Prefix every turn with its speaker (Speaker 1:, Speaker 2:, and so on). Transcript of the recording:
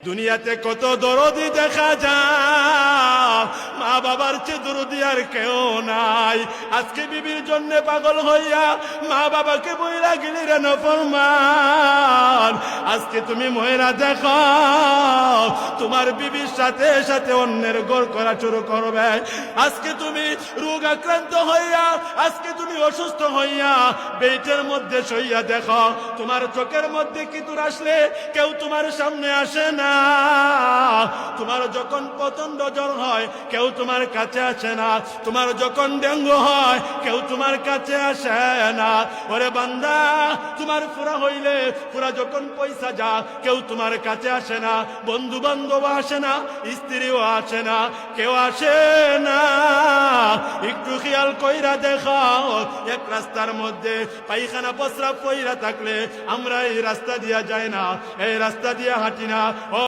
Speaker 1: দুনিয়াতে কত দরদি দেখা যায়, মা বাবার চেয়ে দরদি আর কেউ নাই। আজকে বিবির জন্য পাগল হইয়া মা বাবাকে বইরা গেলি রে নাফরমান। আজকে তুমি ময়রা দেখো, তোমার বিবির সাথে সাথে অন্যের ঘর করা শুরু করবে। আজকে তুমি রোগ আক্রান্ত হইয়া, আজকে তুমি অসুস্থ হইয়া বেটের মধ্যে শইয়া দেখো, তোমার চোখের মধ্যে কিতুর আসলে কেউ তোমার সামনে আসে না। তোমার যখন প্রচন্ড জ্বর হয় কেউ তোমার কাছে আসে না। তোমার যখন ডেঙ্গু হয় কেউ তোমার কাছে আসে না। ওরে বান্দা, তোমার পুরা হইলে, পুরা যখন পয়সা যা কেউ তোমার কাছে আসে না। বন্ধু বান্ধব আসে না, স্ত্রীও আসে না, কেউ আসে না। একটু খেয়াল কইরা দেখাও, এক রাস্তার মধ্যে পায়খানা প্রস্রাব কইরা থাকলে আমরা এই রাস্তা দিয়া যাই না, এই রাস্তা দিয়া হাঁটি না। ও